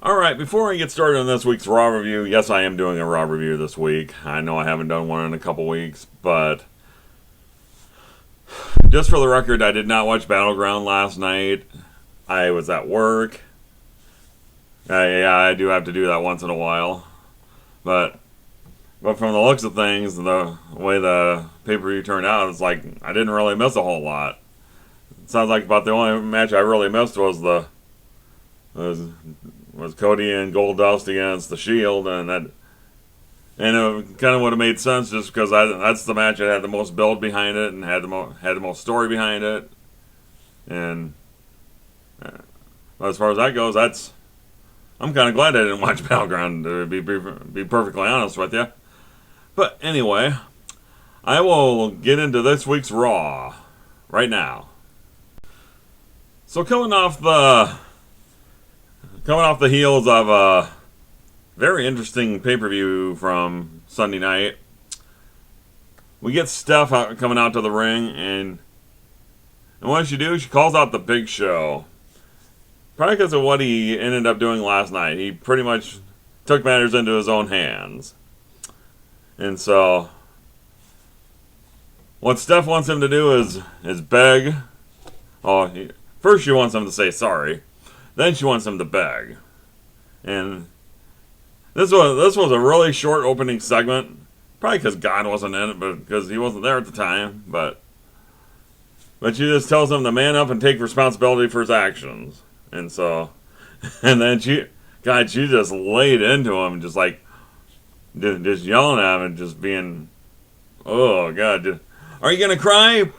Alright, before I get started on this week's Raw review, yes, I am doing a Raw review this week. I know I haven't done one in a couple weeks, but just for the record, I did not watch Battleground last night. I was at work. Yeah, I do have to do that once in a while. But from the looks of things, the way the pay-per-view turned out, it's like I didn't really miss a whole lot. It sounds like about the only match I really missed was Cody and Goldust against the Shield, and it kind of would have made sense just because that's the match that had the most build behind it and had the most story behind it. And as far as that goes, I'm kind of glad I didn't watch Battleground, to be perfectly honest with you. But anyway, I will get into this week's Raw right now. So coming off the heels of a very interesting pay-per-view from Sunday night, we get Steph coming out to the ring, and what she do? She calls out the Big Show. Probably because of what he ended up doing last night. He pretty much took matters into his own hands. And so, what Steph wants him to do is beg. First she wants him to say sorry. Then she wants him to beg. And this was a really short opening segment. Probably because God wasn't in it, but because he wasn't there at the time. But she just tells him to man up and take responsibility for his actions. And so, and then she just laid into him, just yelling at him and just being, oh God, are you gonna cry?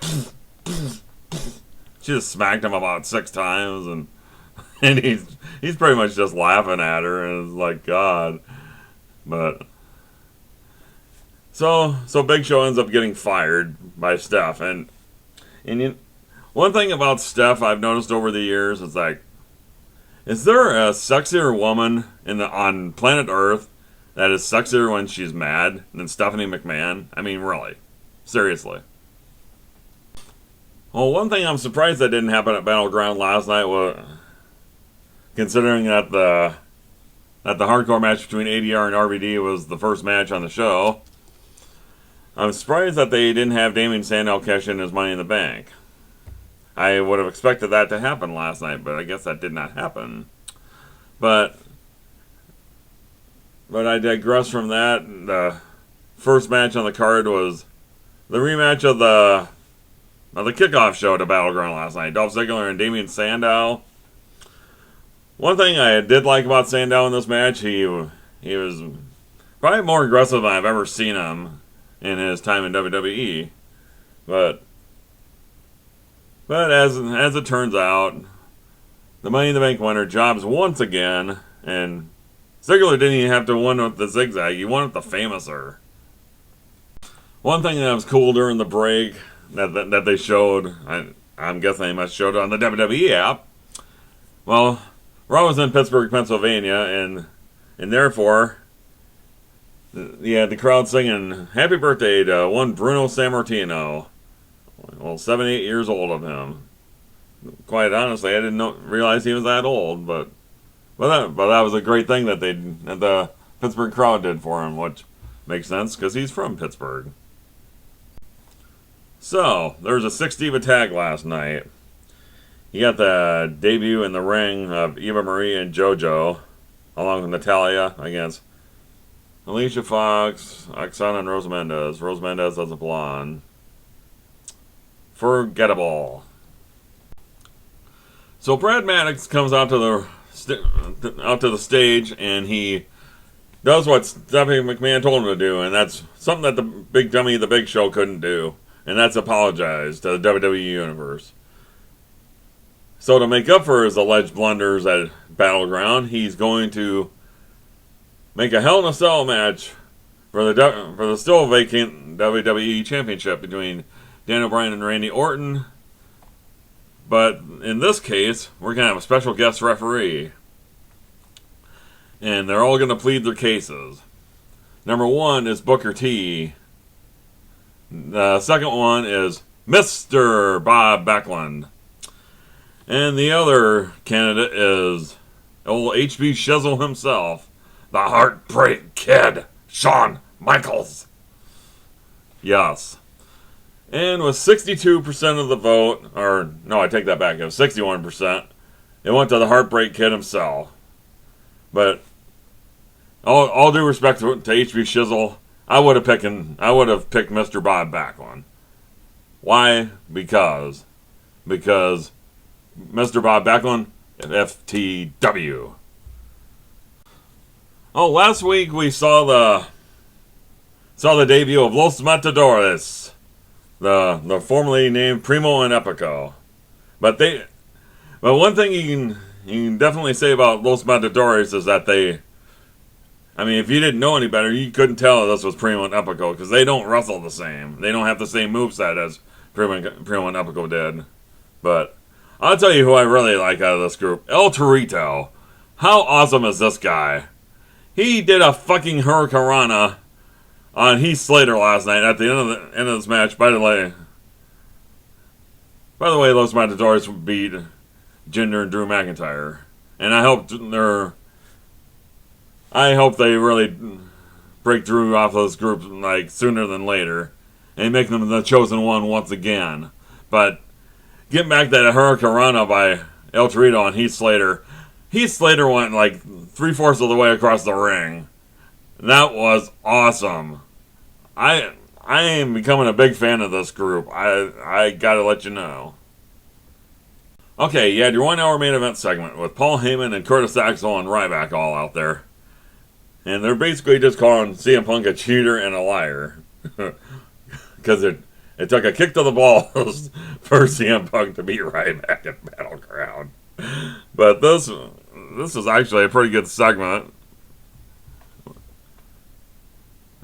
She just smacked him about 6 times, and he's pretty much just laughing at her, and it's like, God. But so Big Show ends up getting fired by Steph, and one thing about Steph I've noticed over the years is like, is there a sexier woman on planet Earth that is sexier when she's mad than Stephanie McMahon? I mean, really, seriously. Well, one thing I'm surprised that didn't happen at Battleground last night was, considering that the hardcore match between ADR and RVD was the first match on the show, I'm surprised that they didn't have Damien Sandow cash in his Money in the Bank. I would have expected that to happen last night, but I guess that did not happen. But I digress from that. The first match on the card was the rematch of the kickoff show to Battleground last night. Dolph Ziggler and Damien Sandow. One thing I did like about Sandow in this match, he was probably more aggressive than I've ever seen him in his time in WWE. But as it turns out, the Money in the Bank winner jobs once again, and Ziggler didn't even have to win with the zigzag, he won with the famouser. One thing that was cool during the break that they showed, I'm guessing they must have showed it on the WWE app. Well, Raw was in Pittsburgh, Pennsylvania, and therefore, the crowd singing "Happy Birthday" to one Bruno Sammartino. Well, 78 years old of him. Quite honestly, I didn't realize he was that old, but that was a great thing that the Pittsburgh crowd did for him, which makes sense because he's from Pittsburgh. So, there was a 6-diva tag last night. You got the debut in the ring of Eva Marie and JoJo, along with Natalia, against Alicia Fox, Oksana, and Rose Mendez. Rose Mendez as a blonde. Forgettable. So Brad Maddox comes out to the stage, and he does what Stephanie McMahon told him to do, and that's something that the big dummy, the Big Show, couldn't do, and that's apologize to the WWE Universe. So to make up for his alleged blunders at Battleground, he's going to make a Hell in a Cell match for the still vacant WWE Championship between Daniel Bryan and Randy Orton. But in this case, we're going to have a special guest referee. And they're all going to plead their cases. Number 1 is Booker T. The second one is Mr. Bob Backlund. And the other candidate is Old HB Shizzle himself, the Heartbreak Kid, Shawn Michaels. Yes. And with 62% of the vote, or no, I take that back, it was 61%, it went to the Heartbreak Kid himself. But all due respect to HB Shizzle, I would have picked Mr. Bob Backlund. Why? Because Mr. Bob Backlund, FTW. Oh, last week we saw the debut of Los Matadores, the formerly named Primo and Epico. But one thing you can definitely say about Los Matadores is that I mean, if you didn't know any better, you couldn't tell this was Primo and Epico because they don't wrestle the same. They don't have the same moveset as Primo and Epico did. But I'll tell you who I really like out of this group. El Torito. How awesome is this guy? He did a fucking Hurricanrana on Heath Slater last night at the end of this match. By the way, Los Matadores beat Jinder and Drew McIntyre. And I hope they really break Drew off of this group like sooner than later and make them the chosen one once again. But getting back that Hurricanrana by El Torito on Heath Slater. Heath Slater went like 3/4 of the way across the ring. That was awesome. I am becoming a big fan of this group. I gotta let you know. Okay, you had your 1 hour main event segment with Paul Heyman and Curtis Axel and Ryback all out there. And they're basically just calling CM Punk a cheater and a liar. Because it took a kick to the balls for CM Punk to beat Ryback at Battleground. But this is actually a pretty good segment.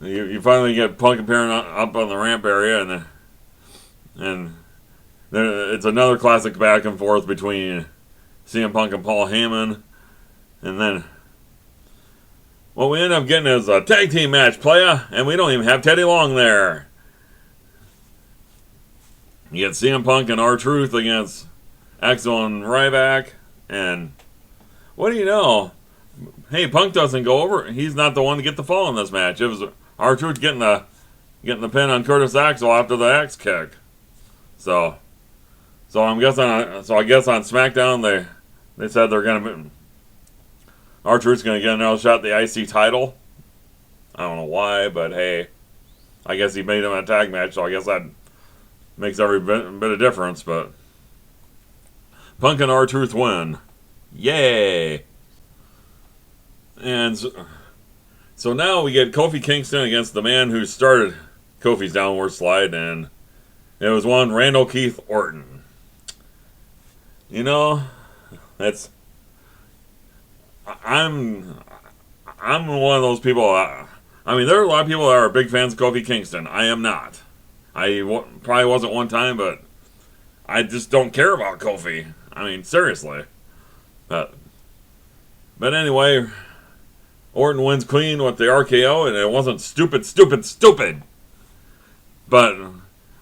You finally get Punk appearing up on the ramp area, and it's another classic back and forth between CM Punk and Paul Heyman. And then what we end up getting is a tag team match, playa, and we don't even have Teddy Long there. You get CM Punk and R-Truth against Axel and Ryback, and what do you know? Hey, Punk doesn't go over. He's not the one to get the fall in this match. It was R-Truth getting the pin on Curtis Axel after the X kick. So I guess on SmackDown they said they're gonna R-Truth's gonna get another shot at the IC title. I don't know why, but hey, I guess he made him a tag match, so I guess that makes every bit of difference. But Punk and R-Truth win. Yay! And so now we get Kofi Kingston against the man who started Kofi's downward slide, and it was one Randall Keith Orton. You know, I'm one of those people. I mean, there are a lot of people that are big fans of Kofi Kingston. I am not. I probably wasn't one time, but I just don't care about Kofi. I mean, seriously. But anyway, Orton wins clean with the RKO, and it wasn't stupid. But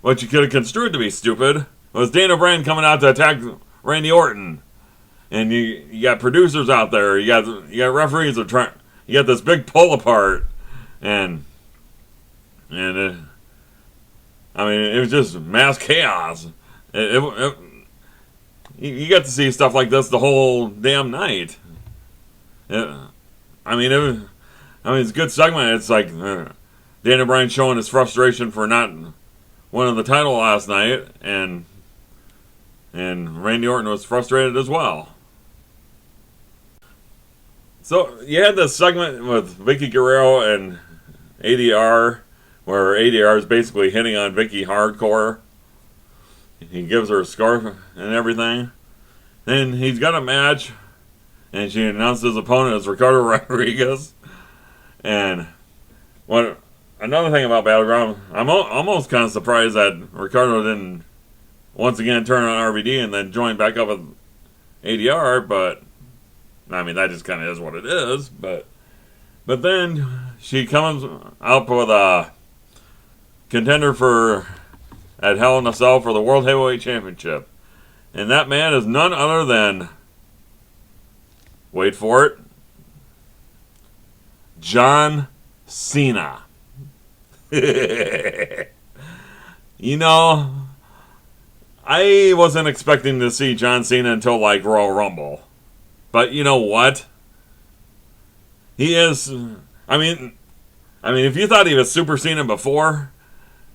what you could have construed to be stupid was Dana Bryan coming out to attack Randy Orton. And you got producers out there, you got referees that trying, you got this big pull apart, and it was just mass chaos. You got to see stuff like this the whole damn night. It's a good segment. It's like Dana Bryan showing his frustration for not winning the title last night, and Randy Orton was frustrated as well. So you had this segment with Vicky Guerrero and ADR, where ADR is basically hitting on Vicky hardcore. He gives her a scarf and everything. Then he's got a match, and she announced his opponent as Ricardo Rodriguez. And another thing about Battleground, I'm almost kind of surprised that Ricardo didn't once again turn on RVD and then join back up with ADR, but I mean, that just kind of is what it is. But then she comes up with a contender at Hell in a Cell for the World Heavyweight Championship. And that man is none other than Wait for it. John Cena. You know, I wasn't expecting to see John Cena until like Royal Rumble. But you know what? He is. I mean, if you thought he was Super Cena before,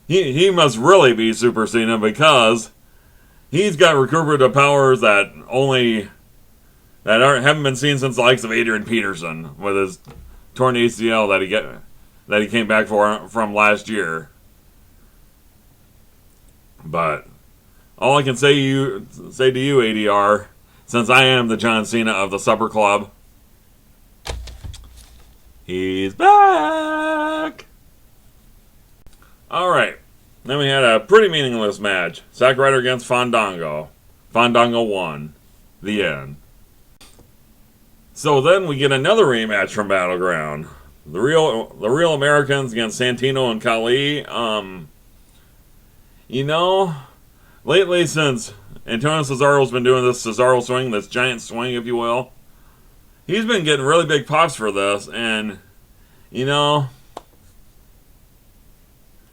he must really be Super Cena because he's got recuperative powers that haven't been seen since the likes of Adrian Peterson with his torn ACL that he came back from last year. But all I can say to you, ADR, since I am the John Cena of the Supper Club, he's back! Alright, then we had a pretty meaningless match. Zack Ryder against Fandango. Fandango won. The end. So then we get another rematch from Battleground. The real Americans against Santino and Khali. You know, lately since Antonio Cesaro's been doing this Cesaro swing, this giant swing, if you will, he's been getting really big pops for this, and, you know,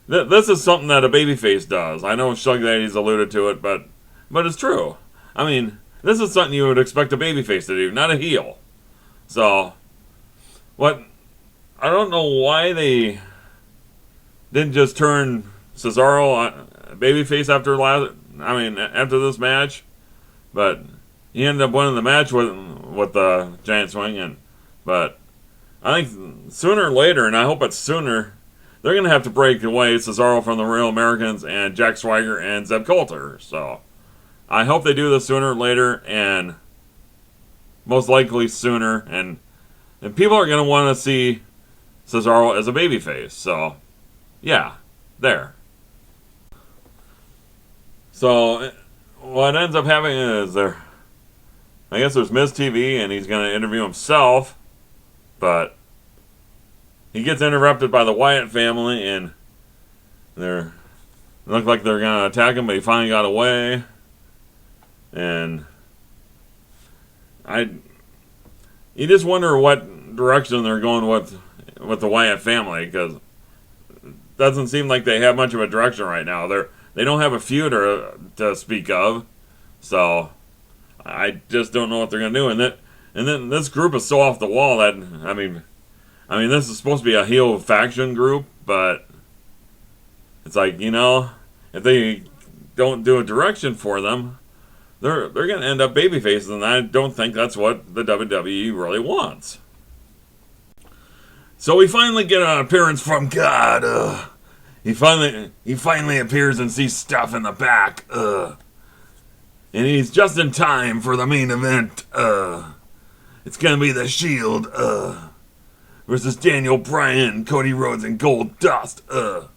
this is something that a babyface does. I know Shug Daddy's alluded to it, but it's true. I mean, this is something you would expect a babyface to do, not a heel. So, I don't know why they didn't just turn Cesaro babyface after this match, but he ended up winning the match with the giant swing. But I think sooner or later, and I hope it's sooner, they're going to have to break away Cesaro from the Real Americans and Jack Swagger and Zeb Coulter. So I hope they do this sooner or later, and most likely sooner. And people are going to want to see Cesaro as a babyface. So yeah, there. So what ends up happening is I guess there's Miz TV, and he's going to interview himself, but he gets interrupted by the Wyatt family, and they look like they're going to attack him, but he finally got away. And you just wonder what direction they're going with the Wyatt family, because it doesn't seem like they have much of a direction right now. They don't have a feud to speak of, so I just don't know what they're going to do. And then this group is so off the wall that I mean, this is supposed to be a heel faction group, but it's like, you know, if they don't do a direction for them, they're going to end up babyfaces, and I don't think that's what the WWE really wants. So we finally get an appearance from God. He finally appears and sees stuff in the back. And he's just in time for the main event. It's gonna be the Shield versus Daniel Bryan, Cody Rhodes, and Gold Dust. But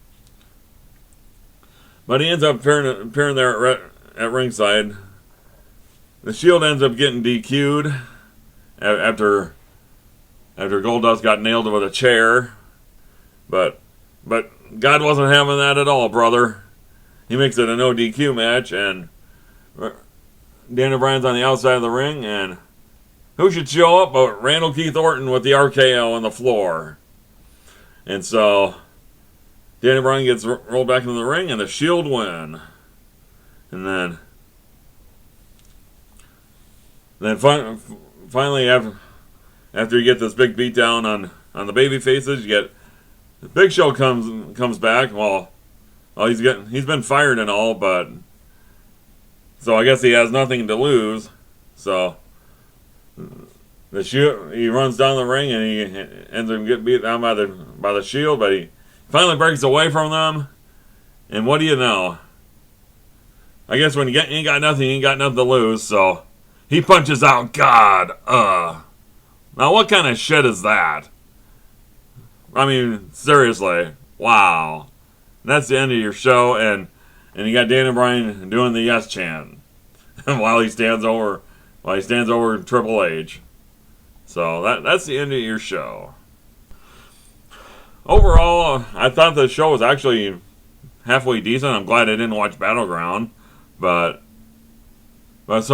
he ends up appearing there at ringside. The Shield ends up getting DQ'd after Goldust got nailed with a chair. But God wasn't having that at all, brother. He makes it a no DQ match, and Daniel Bryan's on the outside of the ring, and who should show up but Randall Keith Orton with the RKO on the floor. And so Daniel Bryan gets rolled back into the ring, and the Shield win. And then finally, after you get this big beatdown on the baby faces, you get Big Show comes back. Well, he's been fired and all, but so I guess he has nothing to lose. So he runs down the ring, and he ends up getting beat down by the Shield, but he finally breaks away from them. And what do you know? I guess when you ain't got nothing to lose. So he punches out God. Now what kind of shit is that? I mean, seriously, wow. That's the end of your show, and you got Daniel Bryan doing the yes chant while he stands over Triple H. So that's the end of your show. Overall, I thought the show was actually halfway decent. I'm glad I didn't watch Battleground, but as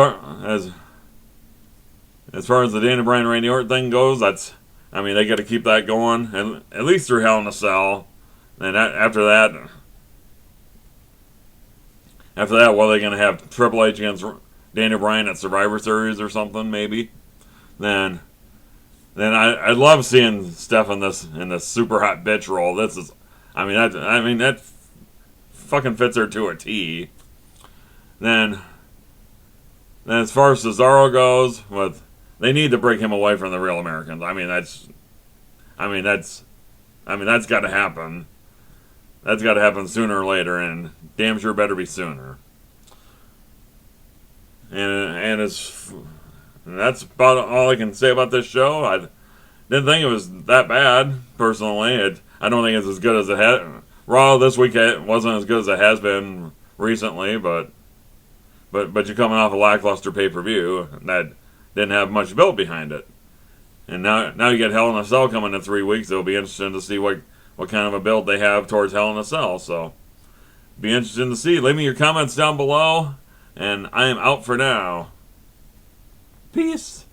as far as the Daniel Bryan Randy Orton thing goes, they got to keep that going, and at least through Hell in a Cell. And after that, what are they going to have? Triple H against Daniel Bryan at Survivor Series or something, maybe? Then I love seeing Steph in this super hot bitch role. That fucking fits her to a T. Then as far as Cesaro goes, they need to break him away from the Real Americans. That's got to happen. That's got to happen sooner or later, and damn sure better be sooner. And that's about all I can say about this show. I didn't think it was that bad, personally. I don't think it's as good as it had. Raw this week wasn't as good as it has been recently, but you're coming off a lackluster pay-per-view that didn't have much built behind it. And now you get Hell in a Cell coming in 3 weeks. It'll be interesting to see what kind of a build they have towards Hell in a Cell. So, be interesting to see. Leave me your comments down below, and I am out for now. Peace.